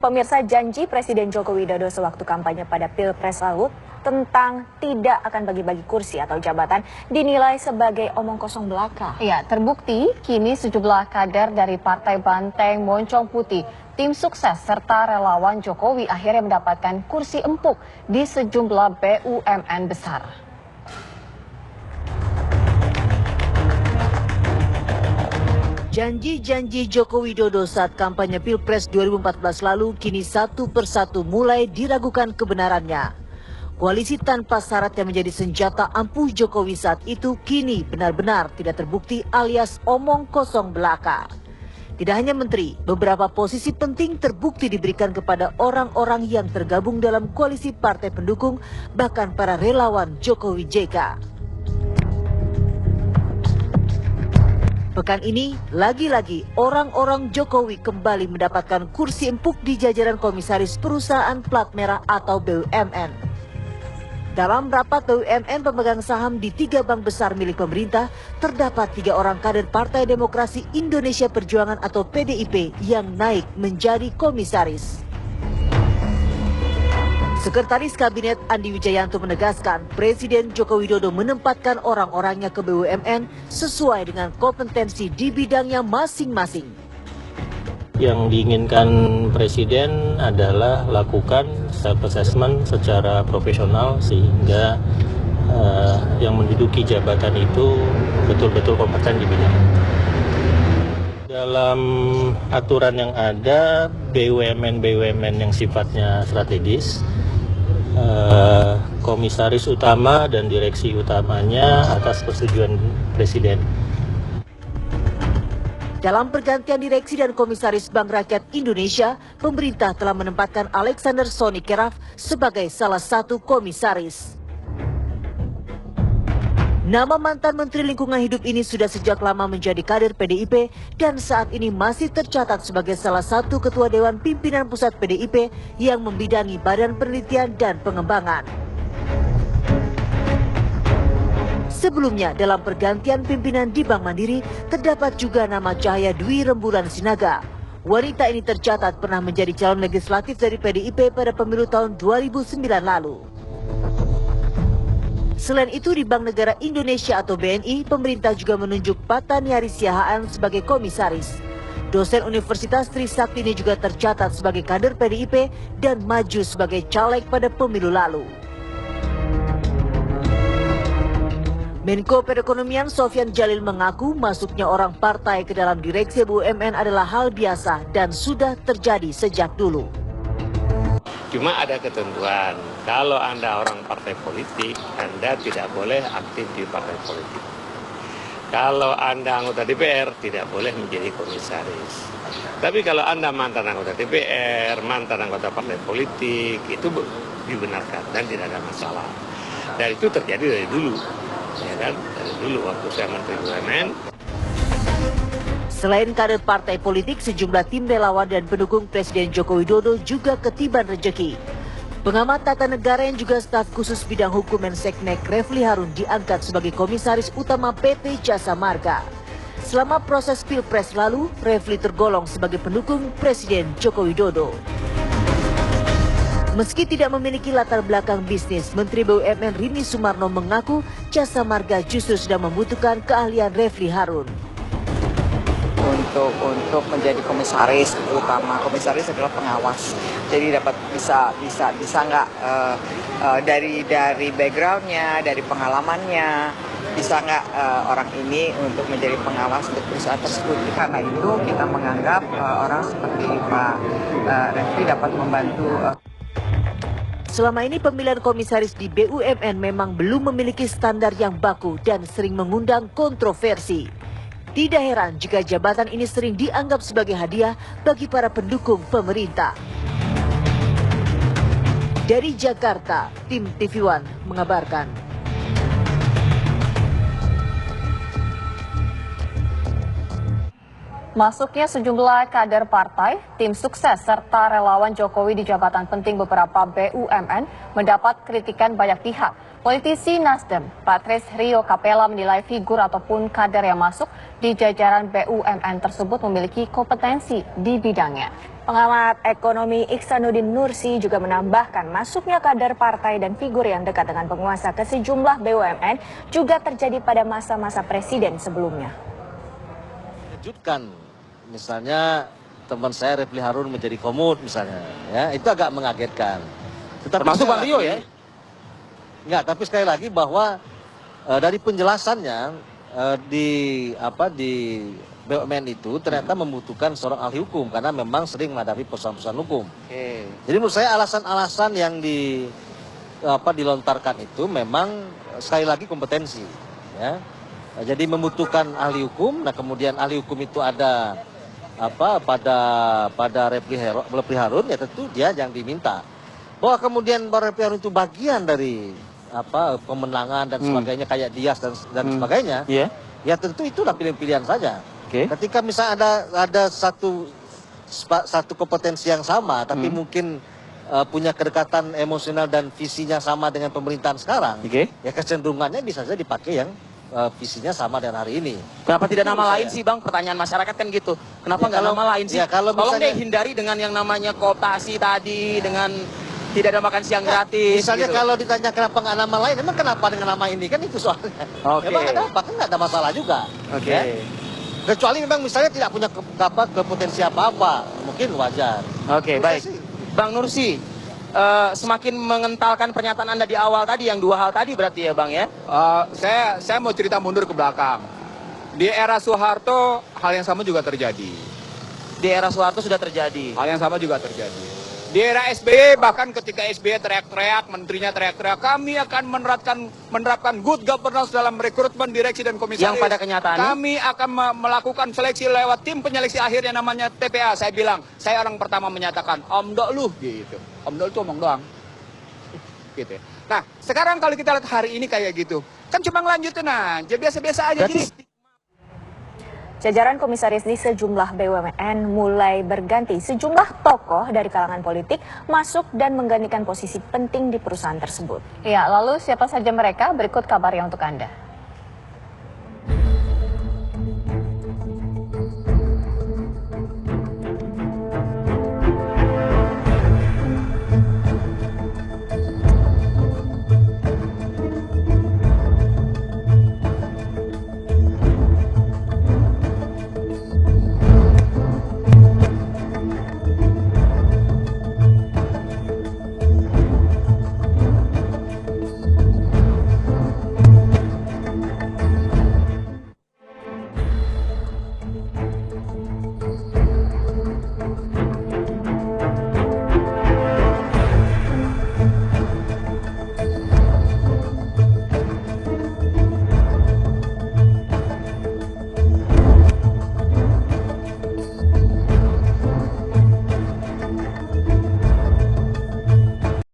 Pemirsa, janji Presiden Joko Widodo sewaktu kampanye pada Pilpres lalu tentang tidak akan bagi-bagi kursi atau jabatan dinilai sebagai omong kosong belaka. Ya, terbukti kini sejumlah kader dari Partai Banteng Moncong Putih, tim sukses serta relawan Jokowi akhirnya mendapatkan kursi empuk di sejumlah BUMN besar. Janji-janji Joko Widodo saat kampanye Pilpres 2014 lalu kini satu persatu mulai diragukan kebenarannya. Koalisi tanpa syarat yang menjadi senjata ampuh Jokowi saat itu kini benar-benar tidak terbukti alias omong kosong belaka. Tidak hanya menteri, beberapa posisi penting terbukti diberikan kepada orang-orang yang tergabung dalam koalisi partai pendukung, bahkan para relawan Jokowi JK. Pekan ini, lagi-lagi orang-orang Jokowi kembali mendapatkan kursi empuk di jajaran komisaris perusahaan plat merah atau BUMN. Dalam rapat BUMN pemegang saham di 3 bank besar milik pemerintah, terdapat 3 orang kader Partai Demokrasi Indonesia Perjuangan atau PDIP yang naik menjadi komisaris. Sekretaris Kabinet Andi Wijayanto menegaskan Presiden Joko Widodo menempatkan orang-orangnya ke BUMN sesuai dengan kompetensi di bidangnya masing-masing. Yang diinginkan Presiden adalah lakukan self-assessment secara profesional sehingga yang menduduki jabatan itu betul-betul kompeten di bidang. Dalam aturan yang ada, BUMN yang sifatnya strategis, komisaris utama dan direksi utamanya atas persetujuan Presiden. Dalam pergantian direksi dan komisaris Bank Rakyat Indonesia, pemerintah telah menempatkan Alexander Sony Keraf sebagai salah satu komisaris. Nama mantan Menteri Lingkungan Hidup ini sudah sejak lama menjadi kader PDIP dan saat ini masih tercatat sebagai salah satu ketua Dewan Pimpinan Pusat PDIP yang membidangi Badan Penelitian dan Pengembangan. Sebelumnya, dalam pergantian pimpinan di Bank Mandiri, terdapat juga nama Cahaya Dwi Rembulan Sinaga. Wanita ini tercatat pernah menjadi calon legislatif dari PDIP pada pemilu tahun 2009 lalu. Selain itu, di Bank Negara Indonesia atau BNI, pemerintah juga menunjuk Pataniari Siahaan sebagai komisaris. Dosen Universitas Trisakti ini juga tercatat sebagai kader PDIP dan maju sebagai caleg pada pemilu lalu. Menko Perekonomian Sofyan Jalil mengaku masuknya orang partai ke dalam direksi BUMN adalah hal biasa dan sudah terjadi sejak dulu. Cuma ada ketentuan, kalau Anda orang partai politik, Anda tidak boleh aktif di partai politik. Kalau Anda anggota DPR, tidak boleh menjadi komisaris. Tapi kalau Anda mantan anggota DPR, mantan anggota partai politik, itu dibenarkan dan tidak ada masalah. Dan itu terjadi dari dulu, ya kan? Dari dulu waktu saya Menteri BUMN. Selain kader partai politik, sejumlah tim relawan dan pendukung Presiden Joko Widodo juga ketiban rejeki. Pengamat tata negara yang juga staf khusus bidang hukum Menseknek Refli Harun diangkat sebagai komisaris utama PT Jasa Marga. Selama proses Pilpres lalu, Refli tergolong sebagai pendukung Presiden Joko Widodo. Meski tidak memiliki latar belakang bisnis, Menteri BUMN Rini Sumarno mengaku Jasa Marga justru sedang membutuhkan keahlian Refli Harun. Untuk menjadi komisaris utama, komisaris adalah pengawas, jadi dapat bisa nggak dari backgroundnya, dari pengalamannya, bisa nggak orang ini untuk menjadi pengawas untuk perusahaan tersebut. Karena itu kita menganggap orang seperti Pak Refli dapat membantu. Selama ini pemilihan komisaris di BUMN memang belum memiliki standar yang baku dan sering mengundang kontroversi. Tidak heran jika jabatan ini sering dianggap sebagai hadiah bagi para pendukung pemerintah. Dari Jakarta, tim TV One mengabarkan. Masuknya sejumlah kader partai, tim sukses, serta relawan Jokowi di jabatan penting beberapa BUMN mendapat kritikan banyak pihak. Politisi Nasdem, Patrice Rio Capella menilai figur ataupun kader yang masuk di jajaran BUMN tersebut memiliki kompetensi di bidangnya. Pengamat ekonomi Iksanuddin Nursi juga menambahkan masuknya kader partai dan figur yang dekat dengan penguasa ke sejumlah BUMN juga terjadi pada masa-masa presiden sebelumnya. Mengejutkan, misalnya teman saya Refli Harun menjadi komut misalnya, ya itu agak mengagetkan. Tetapi termasuk Bang Rio ya? Enggak, tapi sekali lagi bahwa dari penjelasannya di BUMN itu ternyata membutuhkan seorang ahli hukum karena memang sering menghadapi persoalan-persoalan hukum. Jadi menurut saya alasan-alasan yang dilontarkan itu memang sekali lagi kompetensi, ya. Jadi membutuhkan ahli hukum. Nah kemudian ahli hukum itu ada pada Refli Harun, ya tentu dia yang diminta. Bahwa kemudian Refli Harun itu bagian dari pemenangan dan sebagainya kayak Dias dan sebagainya. Ya tentu itulah pilihan-pilihan saja. Ketika misalnya ada satu kompetensi yang sama, tapi mungkin punya kedekatan emosional dan visinya sama dengan pemerintahan sekarang, ya kecenderungannya bisa saja dipakai yang visinya sama dengan hari ini. Kenapa tidak nama lain sih Bang? Pertanyaan masyarakat kan gitu. Kenapa nggak nama lain sih? Ya, kalau tolong misalnya, deh hindari dengan yang namanya kooptasi tadi, dengan tidak ada makan siang gratis. Misalnya gitu. kalau ditanya kenapa nggak nama lain, emang kenapa dengan nama ini? Kan itu soalnya. Emang ada apa? Kan nggak ada masalah juga. Ya? Kecuali memang misalnya tidak punya kompetensi apa-apa, mungkin wajar. Baik. Bang Nursi, semakin mengentalkan pernyataan Anda di awal tadi, yang dua hal tadi berarti ya Bang ya? Saya mau cerita mundur ke belakang. Di era Soeharto, hal yang sama juga terjadi. Di era Soeharto sudah terjadi. Hal yang sama juga terjadi. Di era SBY, bahkan ketika SBY teriak-teriak, menterinya teriak-teriak, kami akan menerapkan good governance dalam rekrutmen direksi dan komisaris. Yang pada kenyataannya? Kami akan melakukan seleksi lewat tim penyeleksi akhir yang namanya TPA. Saya bilang, saya orang pertama menyatakan, omdok lu, gitu. Omdok itu omong doang. Gitu. Nah, sekarang kalau kita lihat hari ini kayak gitu, kan cuma lanjutin aja, biasa-biasa aja. Jadi, Jajaran komisaris di sejumlah BUMN mulai berganti. Sejumlah tokoh dari kalangan politik masuk dan menggantikan posisi penting di perusahaan tersebut. Ya, lalu siapa saja mereka? Berikut kabarnya untuk Anda.